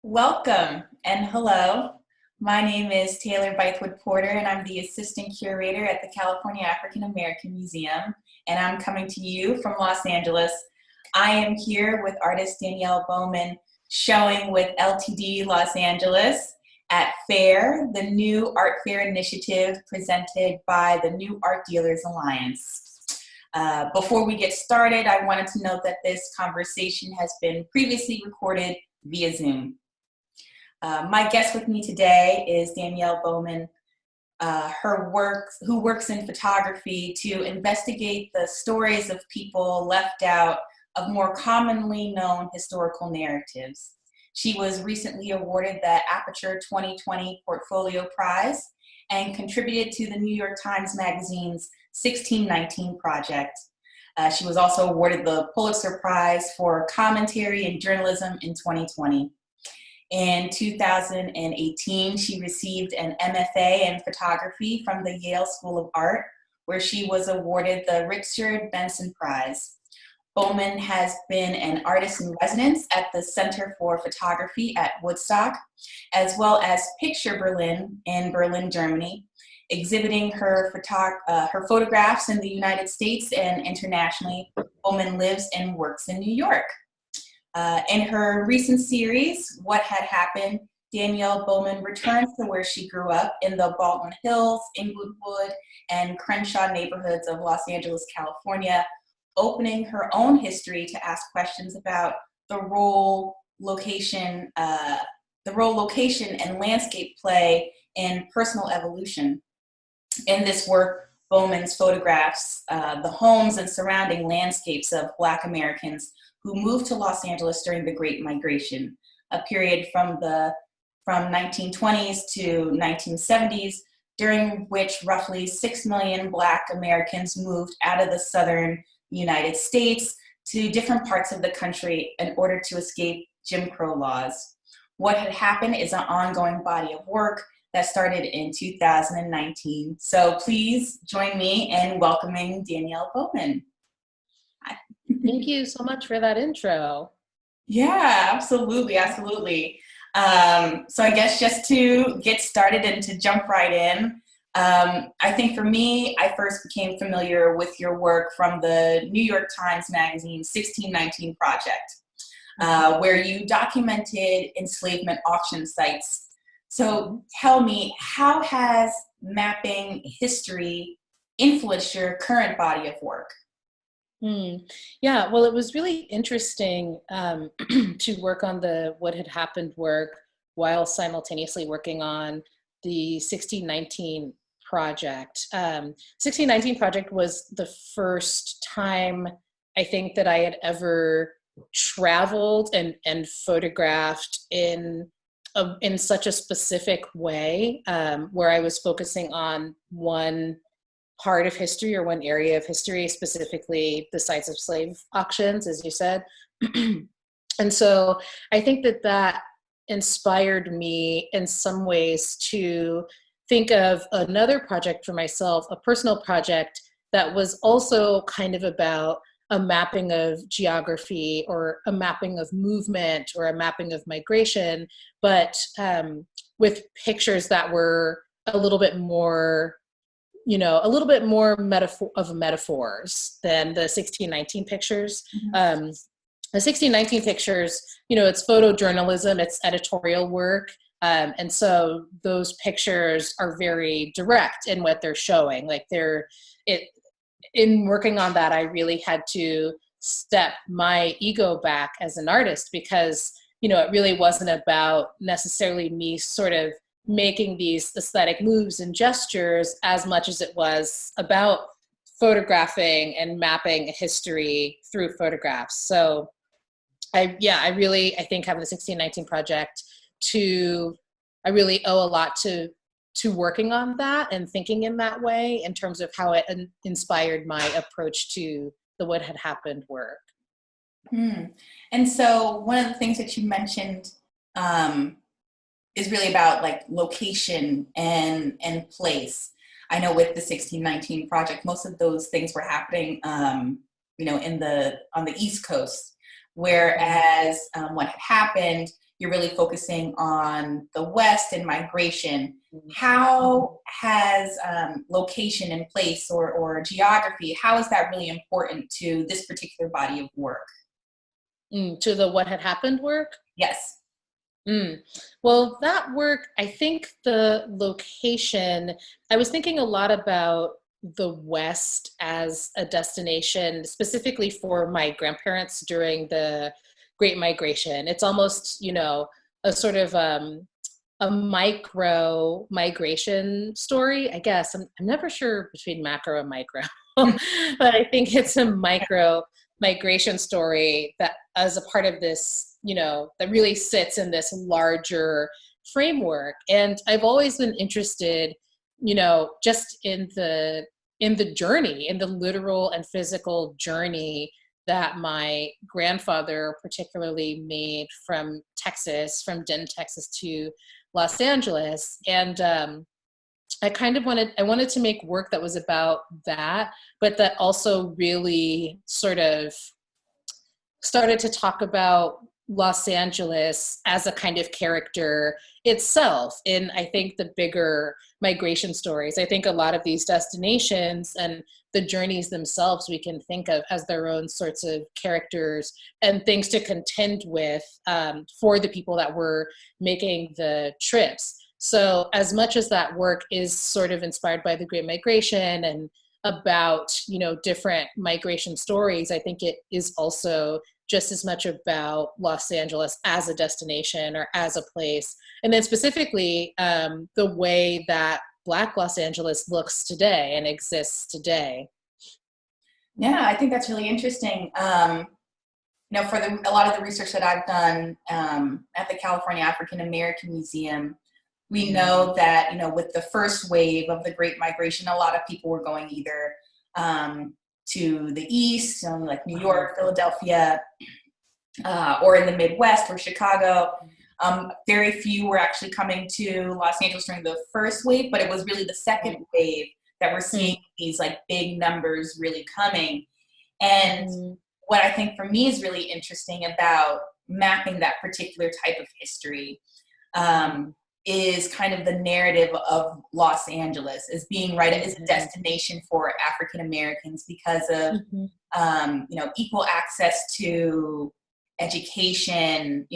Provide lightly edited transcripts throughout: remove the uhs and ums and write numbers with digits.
Welcome and hello. My name is Taylor Bythewood Porter, and I'm the assistant curator at the California African American Museum, and I'm coming to you from Los Angeles. I am here with artist Dannielle Bowman, showing with LTD Los Angeles at FAIR, the new art fair initiative presented by the New Art Dealers Alliance. Before we get started, I wanted to note that this conversation has been previously recorded via Zoom. My guest with me today is Dannielle Bowman, who works in photography to investigate the stories of people left out of more commonly known historical narratives. She was recently awarded the Aperture 2020 Portfolio Prize and contributed to the New York Times Magazine's 1619 Project. She was also awarded the Pulitzer Prize for Commentary in Journalism in 2020. In 2018, she received an MFA in photography from the Yale School of Art, where she was awarded the Richard Benson Prize. Bowman has been an artist in residence at the Center for Photography at Woodstock, as well as Picture Berlin in Berlin, Germany, exhibiting her photographs in the United States and internationally. Bowman lives and works in New York. In her recent series, What Had Happened, Dannielle Bowman returns to where she grew up in the Baldwin Hills, Inglewood, and Crenshaw neighborhoods of Los Angeles, California, opening her own history to ask questions about the role location and landscape play in personal evolution. In this work, Bowman's photographs the homes and surrounding landscapes of Black Americans who moved to Los Angeles during the Great Migration, a period from 1920s to 1970s, during which roughly 6 million Black Americans moved out of the southern United States to different parts of the country in order to escape Jim Crow laws. What Had Happened is an ongoing body of work that started in 2019. So please join me in welcoming Dannielle Bowman. Hi. Thank you so much for that intro. Yeah, absolutely. So I guess just to get started and to jump right in, I think for me, I first became familiar with your work from the New York Times Magazine 1619 Project, where you documented enslavement auction sites. So tell me, how has mapping history influenced your current body of work? Yeah, well, it was really interesting to work on the What Had Happened work while simultaneously working on the 1619 project. 1619 project was the first time I think that I had ever traveled and photographed in such a specific way, where I was focusing on one part of history or one area of history, specifically the sites of slave auctions, as you said. And so I think that inspired me in some ways to think of another project for myself, a personal project that was also kind of about a mapping of geography or a mapping of movement or a mapping of migration, but with pictures that were a little bit more metaphors than the 1619 pictures. Mm-hmm. The 1619 pictures, it's photojournalism, it's editorial work. And so those pictures are very direct in what they're showing. In working on that, I really had to step my ego back as an artist because, it really wasn't about necessarily me sort of making these aesthetic moves and gestures as much as it was about photographing and mapping history through photographs. So I think having the 1619 project I really owe a lot to working on that and thinking in that way in terms of how it inspired my approach to the What Had Happened work. And so one of the things that you mentioned is really about like location and place. I know with the 1619 project, most of those things were happening, on the East Coast, whereas what had happened, you're really focusing on the West and migration. How has location and place or geography, how is that really important to this particular body of work? To the what had happened work? Yes. Well, that work, I think the location, I was thinking a lot about the West as a destination, specifically for my grandparents during the Great Migration. It's almost, a sort of a micro migration story, I guess. I'm never sure between macro and micro, but I think it's a micro migration story that as a part of this, that really sits in this larger framework. And I've always been interested, just in the journey, in the literal and physical journey that my grandfather particularly made from Texas, from Denton, Texas to Los Angeles. And I wanted to make work that was about that, but that also really sort of started to talk about Los Angeles as a kind of character itself in, I think, the bigger migration stories. I think a lot of these destinations and the journeys themselves we can think of as their own sorts of characters and things to contend with for the people that were making the trips. So as much as that work is sort of inspired by the Great Migration and about, different migration stories, I think it is also just as much about Los Angeles as a destination or as a place. And then specifically the way that Black Los Angeles looks today and exists today. Yeah, I think that's really interesting. For a lot of the research that I've done at the California African American Museum, we know that, with the first wave of the Great Migration, a lot of people were going either to the east, like New York, Philadelphia, or in the Midwest or Chicago. Very few were actually coming to Los Angeles during the first wave, but it was really the second wave that we're seeing these like big numbers really coming. And what I think for me is really interesting about mapping that particular type of history is kind of the narrative of Los Angeles as being as a destination for African Americans because of equal access to education,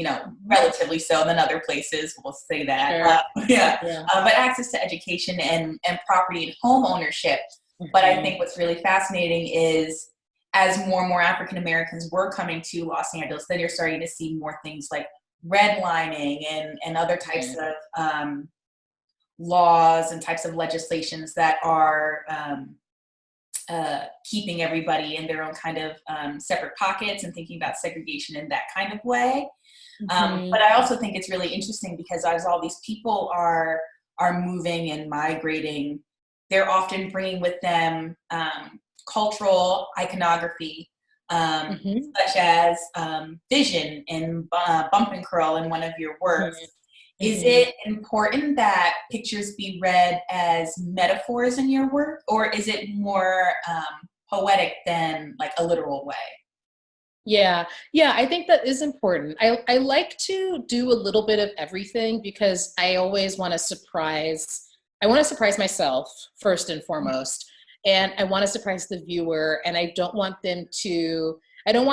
relatively so than other places, we'll say that. Sure. But access to education and property and home ownership. But I think what's really fascinating is as more and more African Americans were coming to Los Angeles, then you're starting to see more things like redlining and other types of laws and types of legislations that are keeping everybody in their own kind of separate pockets and thinking about segregation in that kind of way. But I also think it's really interesting because as all these people are moving and migrating, they're often bringing with them cultural iconography, such as vision and bump and curl in one of your works. Is it important that pictures be read as metaphors in your work, or is it more poetic than like a literal way? Yeah, I think that is important. I like to do a little bit of everything because I always want to surprise. I want to surprise myself first and foremost, and I want to surprise the viewer. And I don't want them to. I don't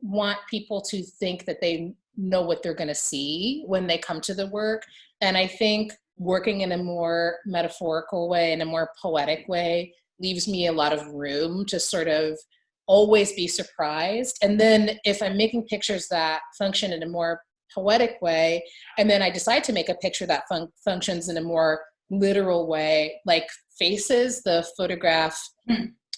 want people to think that they know what they're going to see when they come to the work. And I think working in a more metaphorical way, in a more poetic way, leaves me a lot of room to sort of always be surprised. And then if I'm making pictures that function in a more poetic way, and then I decide to make a picture that functions in a more literal way, like Faces, the photograph,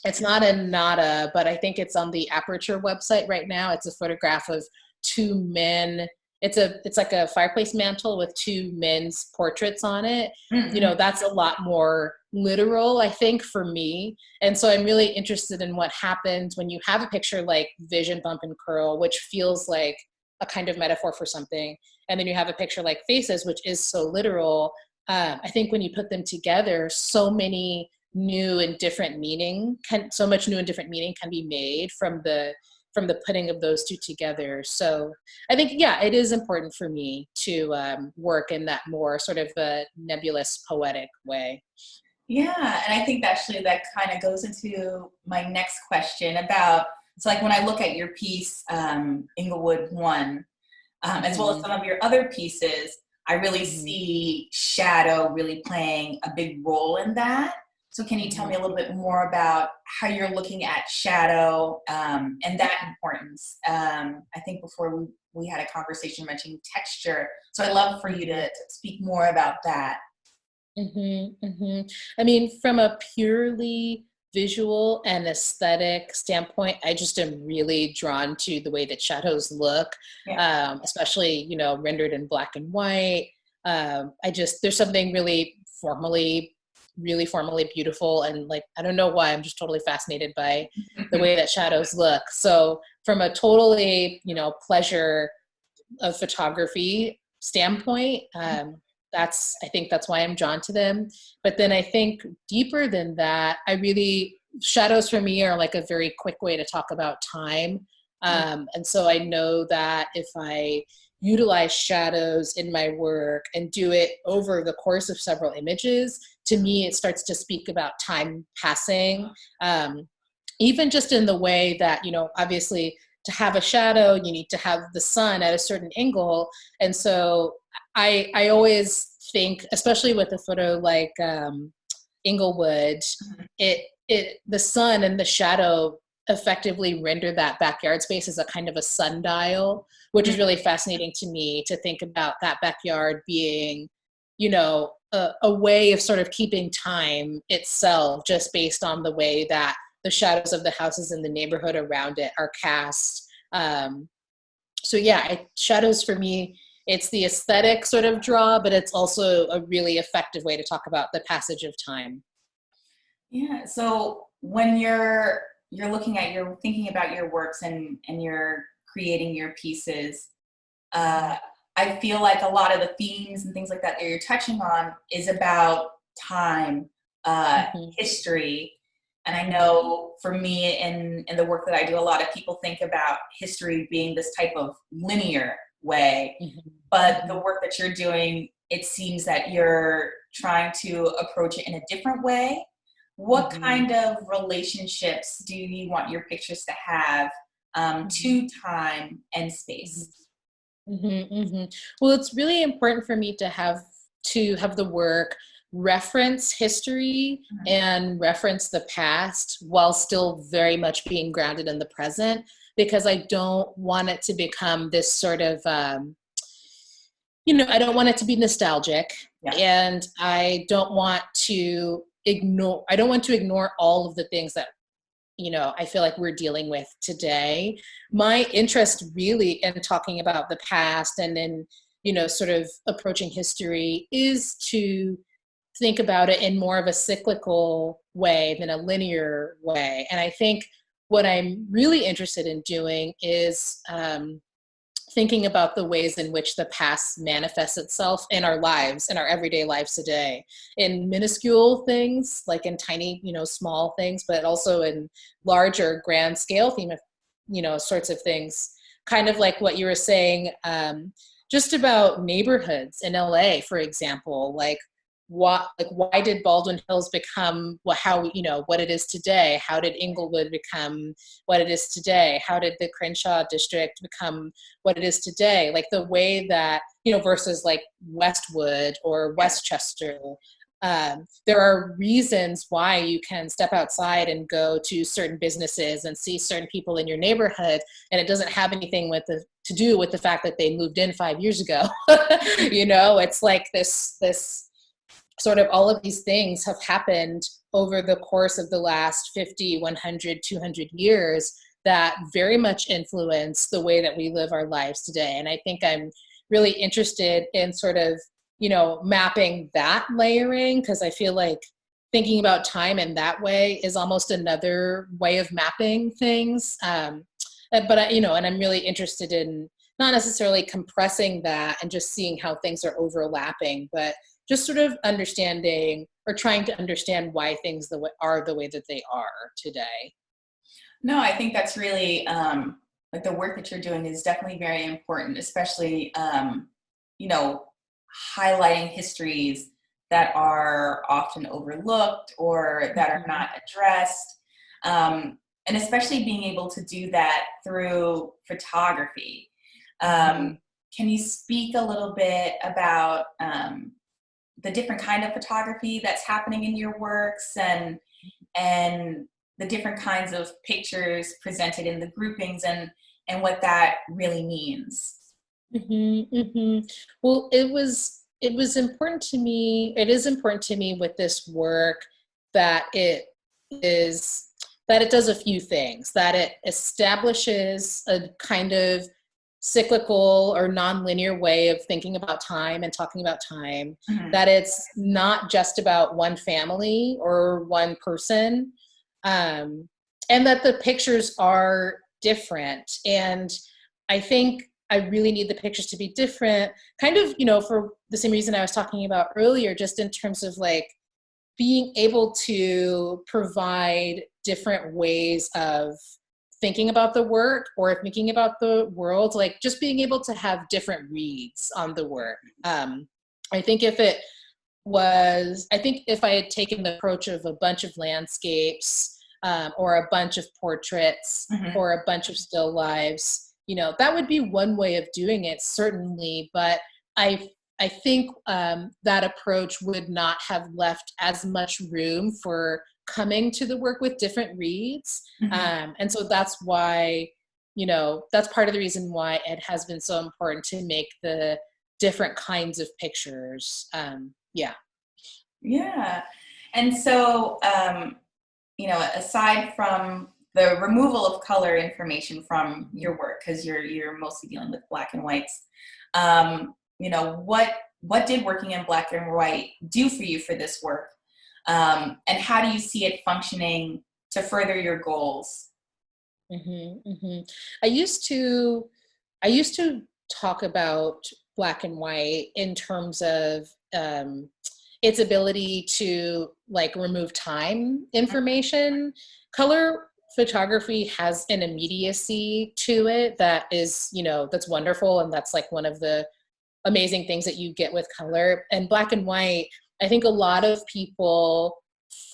it's not in Nada, but I think it's on the Aperture website right now. It's a photograph of two men. It's like a fireplace mantle with two men's portraits on it. That's a lot more literal, I think, for me. And so I'm really interested in what happens when you have a picture like Vision, Bump and Curl, which feels like a kind of metaphor for something. And then you have a picture like Faces, which is so literal. I think when you put them together, so much new and different meaning can be made from the from the putting of those two together. So I think, yeah, it is important for me to work in that more sort of nebulous, poetic way. Yeah, and I think actually that kind of goes into my next question about, it's like when I look at your piece, Inglewood One, as well as Mm-hmm. some of your other pieces, I really Mm-hmm. see shadow really playing a big role in that. So can you tell Mm-hmm. me a little bit more about how you're looking at shadow and that importance? I think before we had a conversation mentioning texture. So I'd love for you to speak more about that. Mm-hmm. Mm-hmm. I mean, from a purely visual and aesthetic standpoint, I just am really drawn to the way that shadows look, Yeah. especially, rendered in black and white. There's something really formally beautiful. And like, I don't know why, I'm just totally fascinated by the way that shadows look. So from a totally, pleasure of photography standpoint, I think that's why I'm drawn to them. But then I think deeper than that, shadows for me are like a very quick way to talk about time. And so I know that if I utilize shadows in my work and do it over the course of several images, to me, it starts to speak about time passing. Even just in the way that, obviously to have a shadow, you need to have the sun at a certain angle. And so I always think, especially with a photo like Inglewood, the sun and the shadow effectively render that backyard space as a kind of a sundial, which is really fascinating to me to think about that backyard being, a way of sort of keeping time itself, just based on the way that the shadows of the houses in the neighborhood around it are cast. So yeah, shadows for me, it's the aesthetic sort of draw, but it's also a really effective way to talk about the passage of time. Yeah. So when you're looking at your thinking about your works and you're creating your pieces, Mm-hmm. uh, I feel like a lot of the themes and things like that that you're touching on is about time, Mm-hmm. history. And I Mm-hmm. know for me in the work that I do, a lot of people think about history being this type of linear way. But the Mm-hmm. work that you're doing, it seems that you're trying to approach it in a different way. What Mm-hmm. kind of relationships do you want your pictures to have Mm-hmm. to time and space? Mm-hmm. Mm-hmm. Well, it's really important for me to have the work reference history Mhm. and reference the past while still very much being grounded in the present, because I don't want it to become this sort of I don't want it to be nostalgic, Yeah. and I don't want to ignore all of the things that I feel like we're dealing with today. My interest really in talking about the past and in sort of approaching history is to think about it in more of a cyclical way than a linear way. And I think what I'm really interested in doing is thinking about the ways in which the past manifests itself in our lives, in our everyday lives today, in minuscule things, like in tiny, small things, but also in larger, grand scale theme of, sorts of things. Kind of like what you were saying, just about neighborhoods in LA, for example, why did Baldwin Hills become what it is today? How did Inglewood become what it is today? How did the Crenshaw district become what it is today? Like the way that, versus like Westwood or Westchester. There are reasons why you can step outside and go to certain businesses and see certain people in your neighborhood, and it doesn't have anything to do with the fact that they moved in 5 years ago. It's like this sort of, all of these things have happened over the course of the last 50, 100, 200 years that very much influence the way that we live our lives today. And I think I'm really interested in sort of, mapping that layering, because I feel like thinking about time in that way is almost another way of mapping things. And I'm really interested in not necessarily compressing that and just seeing how things are overlapping, but just sort of understanding or trying to understand why things are the way that they are today. No, I think that's really like the work that you're doing is definitely very important, especially, you know, highlighting histories that are often overlooked or that are Mhm. not addressed. And especially being able to do that through photography. Mhm. Can you speak a little bit about the different kind of photography that's happening in your works, and the different kinds of pictures presented in the groupings, and what that really means? Mhm, mhm. Well, it was important to me. It is important to me with this work that is that it does a few things. That it establishes a kind of cyclical or nonlinear way of thinking about time and talking about time. Mhm. That it's not just about one family or one person, um, and that the pictures are different. And I think I really need the pictures to be different, kind of, for the same reason I was talking about earlier, just in terms of like being able to provide different ways of thinking about the work or thinking about the world, like just being able to have different reads on the work. I think I think if I had taken the approach of a bunch of landscapes, or a bunch of portraits Mhm. or a bunch of still lives, that would be one way of doing it, certainly. But I I think that approach would not have left as much room for coming to the work with different reads. Mhm. And so that's why, that's part of the reason why it has been so important to make the different kinds of pictures. Yeah. Yeah. And so, aside from the removal of color information from Mhm. your work, because you're mostly dealing with black and whites, what did working in black and white do for you for this work? And how do you see it functioning to further your goals? Mhm, mhm. I used to I used to talk about black and white in terms of its ability to like remove time information. Color photography has an immediacy to it that is, that's wonderful, and that's like one of the amazing things that you get with color. And black and white, I think a lot of people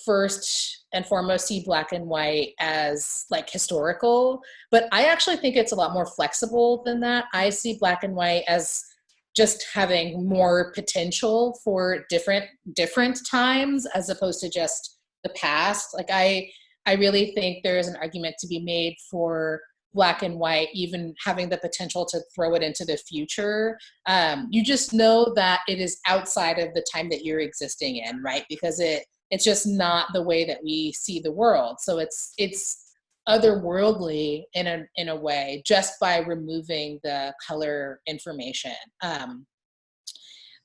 first and foremost see black and white as like historical, but I actually think it's a lot more flexible than that. I see black and white as just having more potential for different times as opposed to just the past. Like I really think there is an argument to be made for black and white even having the potential to throw it into the future. You just know that it is outside of the time that you're existing in, right? Because it's just not the way that we see the world. So it's otherworldly in a way just by removing the color information.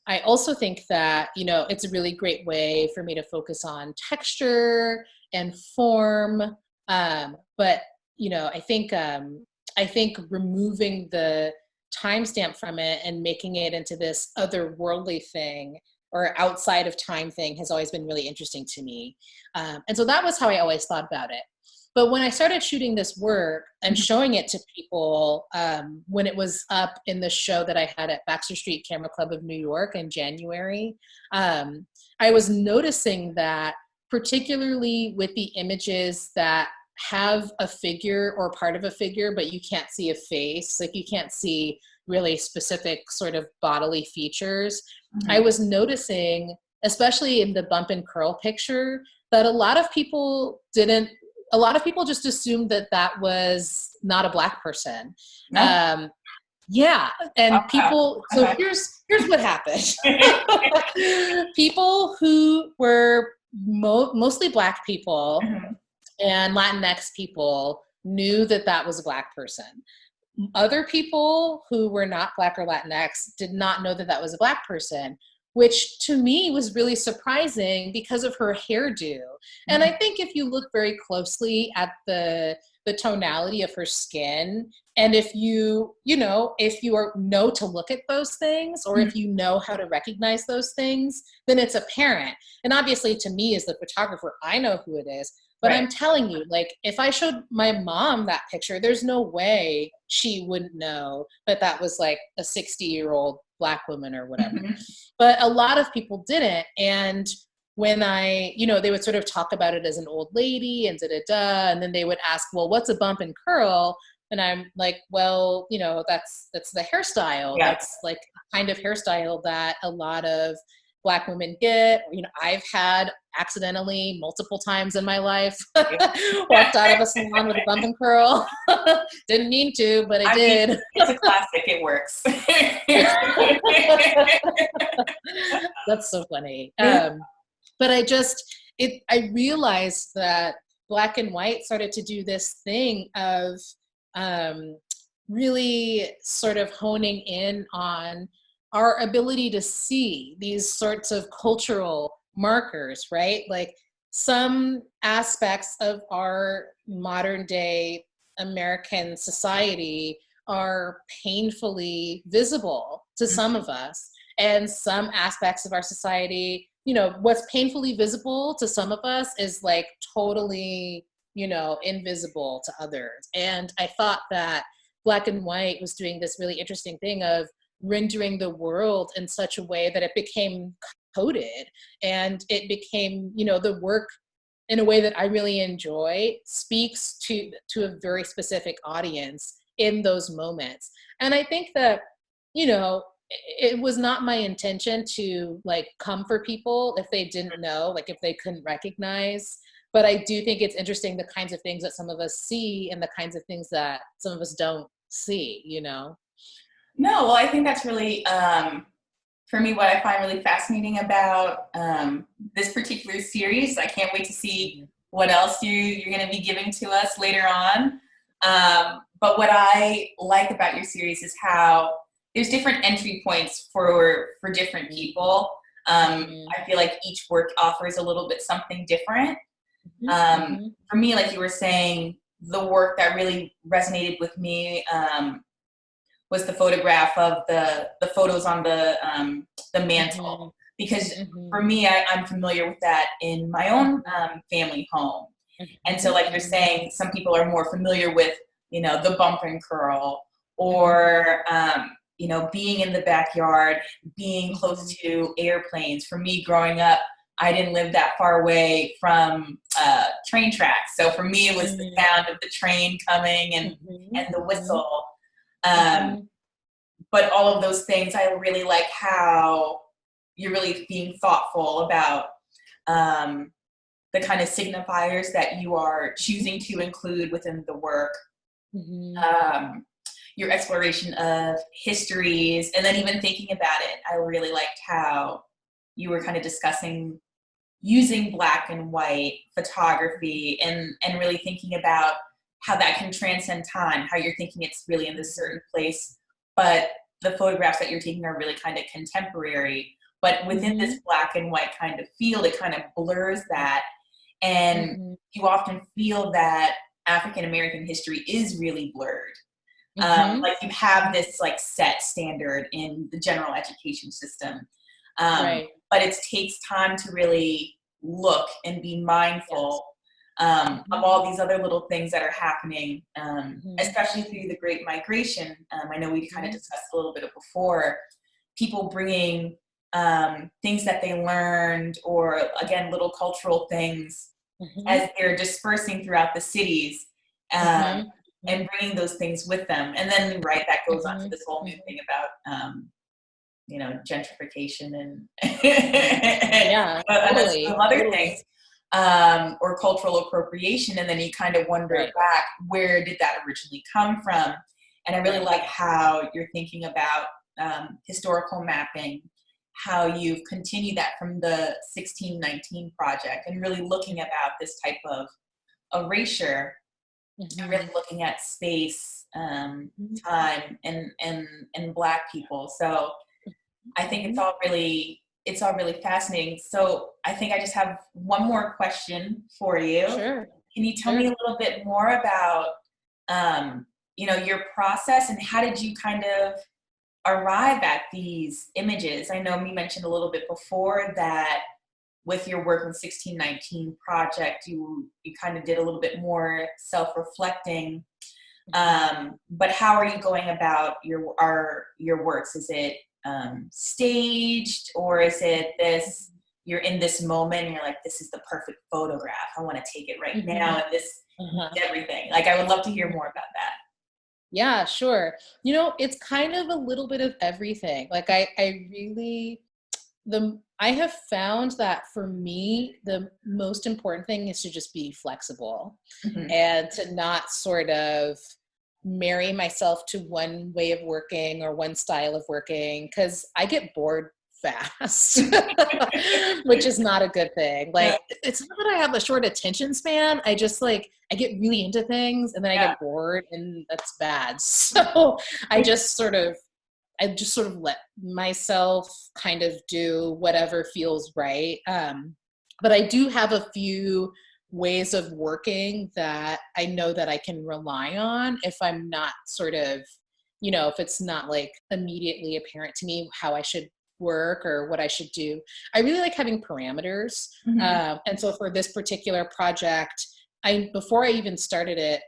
I also think that, it's a really great way for me to focus on texture and form. But, I think removing the timestamp from it and making it into this otherworldly thing or outside of time thing has always been really interesting to me. And so that was how I always thought about it. But when I started shooting this work and Mhm. showing it to people, when it was up in the show that I had at Baxter Street Camera Club of New York in January, um, I was noticing that, particularly with the images that have a figure or part of a figure, but you can't see a face, like you can't see really specific sort of bodily features, I Mhm. was noticing, especially in the bump and curl picture, that a lot of people just assumed that that was not a black person. No? Um, yeah, Oh, and wow. people. So Okay. here's what happened. People who were mostly black people Mhm. and Latinx people knew that that was a black person. Other people who were not Black or Latinx did not know that that was a Black person, which to me was really surprising because of her hairdo. And Mhm. I think if you look very closely at the tonality of her skin, and if you know to look at those things, or Mhm. if you know how to recognize those things, then it's apparent. And obviously, to me as the photographer, I know who it is. But I'm telling you, like, if I showed my mom that picture, there's no way she wouldn't know that that was like a 60-year-old Black woman or whatever. Mhm. But a lot of people didn't. And when I, they would sort of talk about it as an old lady and da da da, and then they would ask, well, what's a bump and curl? And I'm like, well, that's the hairstyle. Yeah. That's like a kind of hairstyle that a lot of Black women get. I've had accidentally multiple times in my life walked out of a salon with a bump and curl. Didn't mean to, but I did. Mean, it's a classic. It works. That's so funny. But I realized that Black and white started to do this thing of really sort of honing in on our ability to see these sorts of cultural markers, right? Like some aspects of our modern day American society are painfully visible to some of us, and some aspects of our society, what's painfully visible to some of us is like totally, invisible to others. And I thought that Black and white was doing this really interesting thing of rendering the world in such a way that it became coded, and it became, the work in a way that I really enjoy speaks to a very specific audience in those moments. And I think that, it was not my intention to like come for people if they didn't know, like if they couldn't recognize. But I do think it's interesting the kinds of things that some of us see and the kinds of things that some of us don't see. No, well, I think that's really, for me, what I find really fascinating about this particular series. I can't wait to see what else you're going to be giving to us later on. But what I like about your series is how there's different entry points for different people. I feel like each work offers a little bit something different. For me, like you were saying, the work that really resonated with me was the photograph of the photos on the mantle, because for me, I'm familiar with that in my own family home. And so, like you're saying, some people are more familiar with, the bump and curl, or being in the backyard, being close to airplanes. For me, growing up, I didn't live that far away from train tracks. So for me, it was the sound of the train coming and the whistle. But all of those things, I really like how you're really being thoughtful about the kind of signifiers that you are choosing to include within the work. Your exploration of histories, and then even thinking about it, I really liked how you were kind of discussing using Black and white photography and really thinking about how that can transcend time, how you're thinking it's really in this certain place, but the photographs that you're taking are really kind of contemporary. But within this Black and white kind of field, it kind of blurs that. And you often feel that African American history is really blurred. Like you have this like set standard in the general education system. But it takes time to really look and be mindful of all these other little things that are happening, especially through the Great Migration. I know we kind of discussed a little bit before, people bringing things that they learned, or again, little cultural things as they're dispersing throughout the cities, and bringing those things with them. And then, that goes on to this whole new thing about gentrification and totally, some other things, or cultural appropriation. And then you kind of wonder back, where did that originally come from? And I really like how you're thinking about historical mapping, how you've continued that from the 1619 project, and really looking about this type of erasure, and really looking at space, time, and Black people. So I think it's all really fascinating. So I think I just have one more question for you. Sure. Can you tell me a little bit more about, your process, and how did you kind of arrive at these images? I know you mentioned a little bit before that with your work on 1619 project, you kind of did a little bit more self-reflecting. But how are you going about your works? Is it staged, or is it this, you're in this moment and you're like, this is the perfect photograph, I want to take it right now, and this is everything? Like, I would love to hear more about that. Yeah, sure. It's kind of a little bit of everything. Like I have found that for me, the most important thing is to just be flexible Mm-hmm. and to not sort of marry myself to one way of working or one style of working, because I get bored fast, which is not a good thing. Yeah. Like, it's not that I have a short attention span. I just I get really into things and then I Yeah. get bored, and that's bad. So I just sort of let myself kind of do whatever feels right. But I do have a few ways of working that I know that I can rely on if I'm not sort of, if it's not like immediately apparent to me how I should work or what I should do. I really like having parameters. Mm-hmm. And so for this particular project, before I even started it,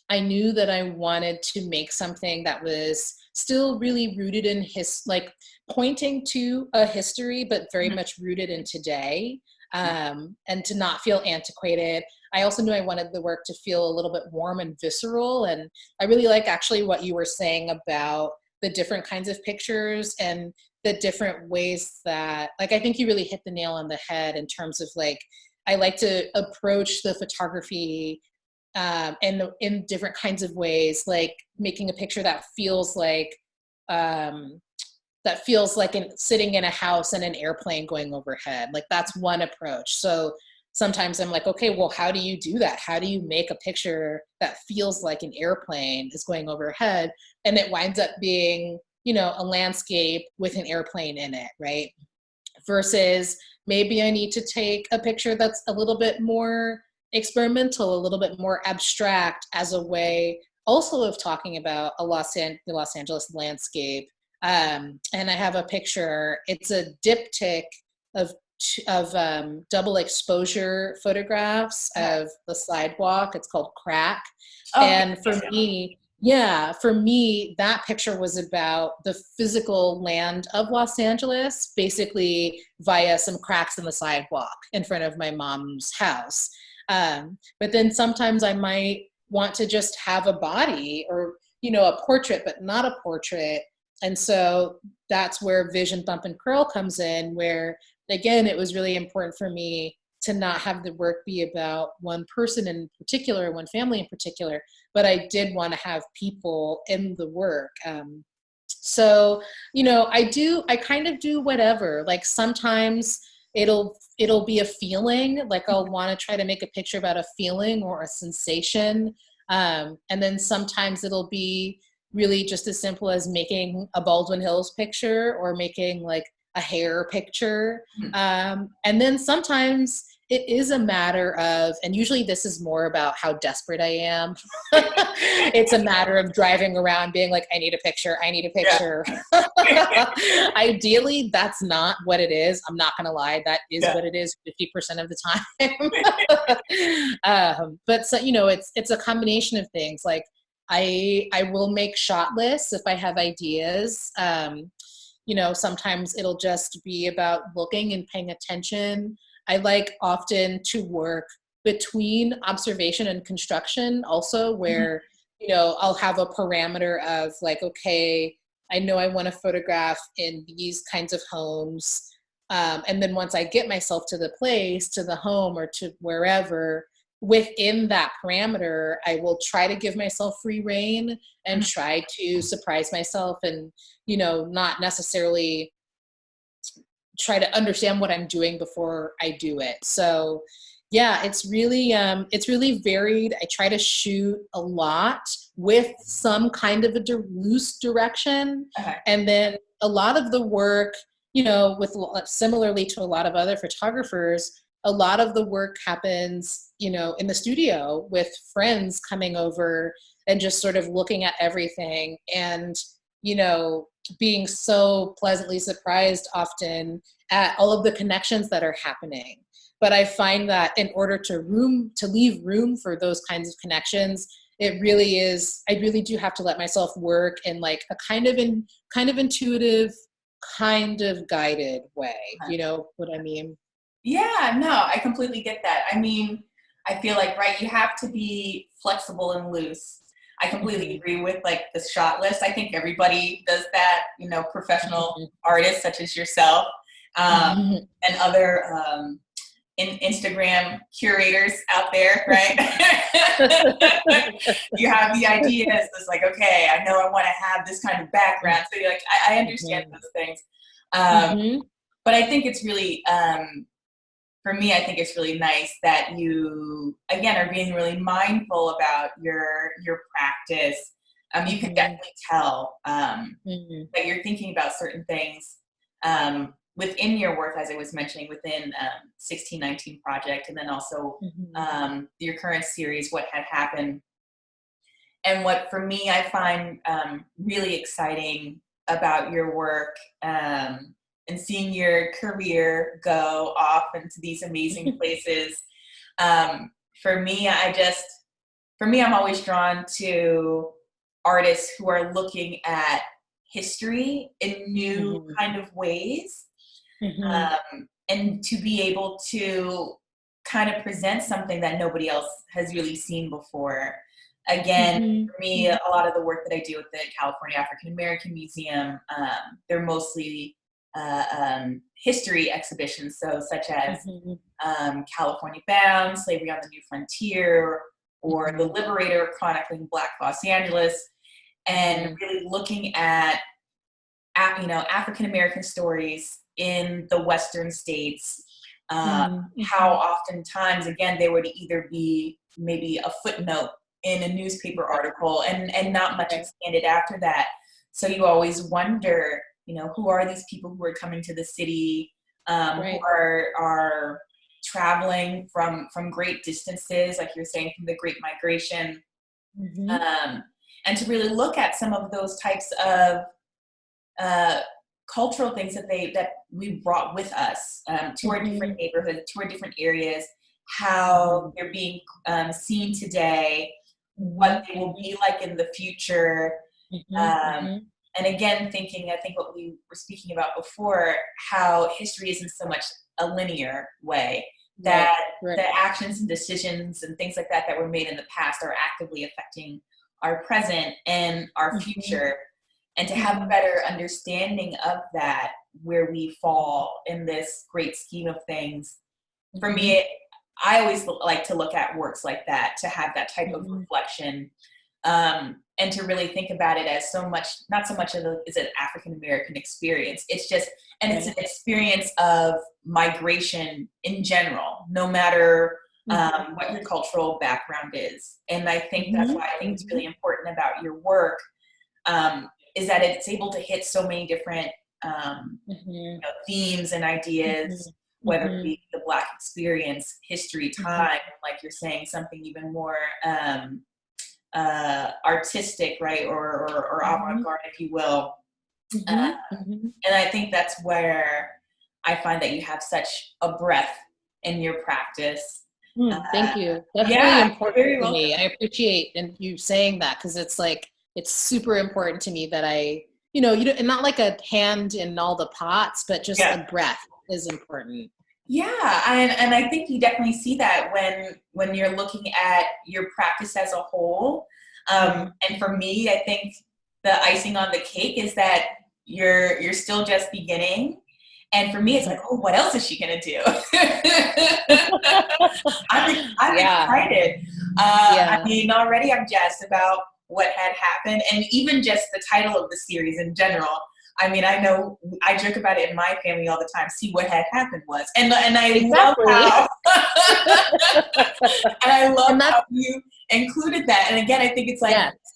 I knew that I wanted to make something that was still really rooted in pointing to a history, but very Mm-hmm. much rooted in today, and to not feel antiquated. I also knew I wanted the work to feel a little bit warm and visceral. And I really like actually what you were saying about the different kinds of pictures and the different ways that, I think you really hit the nail on the head in terms of I like to approach the photography and in different kinds of ways, like making a picture that feels like sitting in a house and an airplane going overhead. Like, that's one approach. So sometimes I'm like, okay, well, how do you do that? How do you make a picture that feels like an airplane is going overhead? And it winds up being, a landscape with an airplane in it, right? Versus maybe I need to take a picture that's a little bit more experimental, a little bit more abstract, as a way also of talking about the Los Angeles landscape. And I have a picture. It's a diptych of double exposure photographs of the sidewalk. It's called Crack. Okay. And for me, that picture was about the physical land of Los Angeles, basically via some cracks in the sidewalk in front of my mom's house. But then sometimes I might want to just have a body, or, a portrait, but not a portrait. And so that's where Vision Thump and Curl comes in, where, again, it was really important for me to not have the work be about one person in particular, one family in particular, but I did want to have people in the work. So, I kind of do whatever. Like, sometimes it'll be a feeling, like I'll want to try to make a picture about a feeling or a sensation. And then sometimes it'll be really just as simple as making a Baldwin Hills picture or making like a hair picture. And then sometimes it is a matter of, and usually this is more about how desperate I am. It's a matter of driving around being like, I need a picture. Yeah. Ideally, that's not what it is. I'm not going to lie. That is what it is 50% of the time. But so, it's a combination of things. Like, I will make shot lists if I have ideas. Sometimes it'll just be about looking and paying attention. I like often to work between observation and construction also, where, I'll have a parameter of like, okay, I know I want to photograph in these kinds of homes. And then once I get myself to the place, to the home, or to wherever, within that parameter, I will try to give myself free rein and try to surprise myself and, not necessarily try to understand what I'm doing before I do it. So yeah, it's really varied. I try to shoot a lot with some kind of a loose direction. Okay. And then a lot of the work, with similarly to a lot of other photographers, a lot of the work happens, in the studio with friends coming over and just sort of looking at everything and, being so pleasantly surprised often at all of the connections that are happening. But I find that in order to leave room for those kinds of connections, it really is, I really do have to let myself work in like a kind of intuitive, kind of guided way. You know what I mean? Yeah, no, I completely get that. I mean, I feel like, right, you have to be flexible and loose. I completely agree with like the shot list. I think everybody does that, you know, professional artists such as yourself, and other Instagram curators out there, right? You have the ideas. It's like, okay, I know I want to have this kind of background. So you're like, I understand those things. But I think it's really, for me, I think it's really nice that you, again, are being really mindful about your practice. You can definitely tell that you're thinking about certain things within your work, as I was mentioning, within 1619 Project, and then also your current series, What Had Happened. And what, for me, I find really exciting about your work, and seeing your career go off into these amazing places. For me, I'm always drawn to artists who are looking at history in new kind of ways, and to be able to kind of present something that nobody else has really seen before. Again, for me, a lot of the work that I do at the California African American Museum, they're mostly history exhibitions, so such as California Bound, Slavery on the New Frontier, or The Liberator, chronicling Black Los Angeles, and really looking at African American stories in the Western states. How oftentimes, again, they would either be maybe a footnote in a newspaper article and not much expanded after that. So you always wonder, who are these people who are coming to the city, who are traveling from great distances, like you're saying, from the Great Migration, and to really look at some of those types of cultural things that we brought with us to our different neighborhoods, to our different areas, how they're being seen today, what they will be like in the future. And again, I think what we were speaking about before, how history isn't so much a linear way, that the actions and decisions and things like that were made in the past are actively affecting our present and our future. And to have a better understanding of that, where we fall in this great scheme of things, for me, I always like to look at works like that, to have that type of reflection, and to really think about it as not so much is an African American experience. It's just, and it's an experience of migration in general, no matter what your cultural background is. And I think that's why I think it's really important about your work, is that it's able to hit so many different themes and ideas, whether it be the Black experience, history, time, like you're saying, something even more artistic, right, or avant-garde, if you will. And I think that's where I find that you have such a breadth in your practice. Thank you. That's really important to me. I appreciate you saying that, because it's like, it's super important to me that I, and not like a hand in all the pots, but just a breath is important. Yeah, and I think you definitely see that when you're looking at your practice as a whole. And for me, I think the icing on the cake is that you're still just beginning. And for me, it's like, oh, what else is she gonna do? I'm excited. I mean, already I'm jazzed about what had happened, and even just the title of the series in general. I mean, I know I joke about it in my family all the time. See, what had happened was, and I love how, and I love how you included that. And again, I think it's like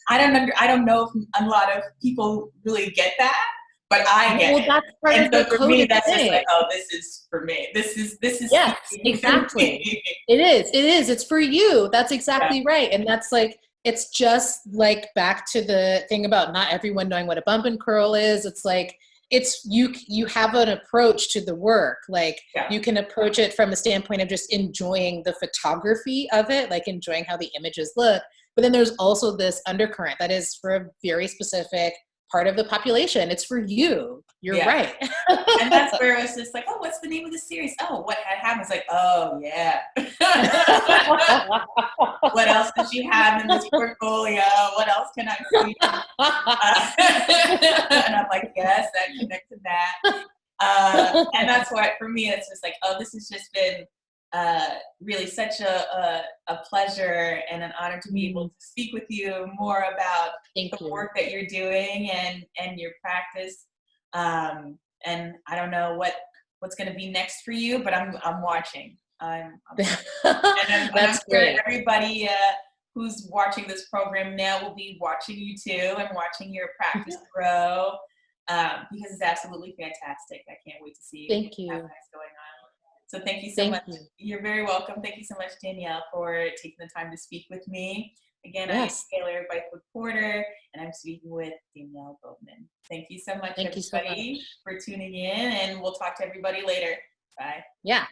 I don't know if a lot of people really get that, but I get it. That's part and of so the for me, that's thing. just like, oh, this is for me. This is yes, exactly. It is. It's for you. That's exactly right. And that's like, it's just like back to the thing about not everyone knowing what a bump and curl is. It's like, it's you have an approach to the work. Like Yeah. you can approach it from a standpoint of just enjoying the photography of it, like enjoying how the images look. But then there's also this undercurrent that is for a very specific part of the population. It's for you. You're Yeah. right. And that's where it was just like, oh, what's the name of the series? Oh, what had happened? It's like, oh, yeah. What else does she have in this portfolio? What else can I see? And I'm like, yes, I connect to that. And that's why, for me, it's just like, oh, this has just been really such a pleasure and an honor to be able to speak with you more about Thank the you. work that you're doing and your practice. And I don't know what's going to be next for you, but I'm watching. I'm That's sure great. everybody who's watching this program now will be watching you too and watching your practice grow, because it's absolutely fantastic. I can't wait to see Thank you. how that's going on. So thank you so Thank much. you. You're very welcome. Thank you so much, Dannielle, for taking the time to speak with me. Again, Yes. I'm Taylor Bythewood Porter, and I'm speaking with Dannielle Bowman. Thank you so much, Thank you so everybody, much. for tuning in, and we'll talk to everybody later. Bye. Yeah.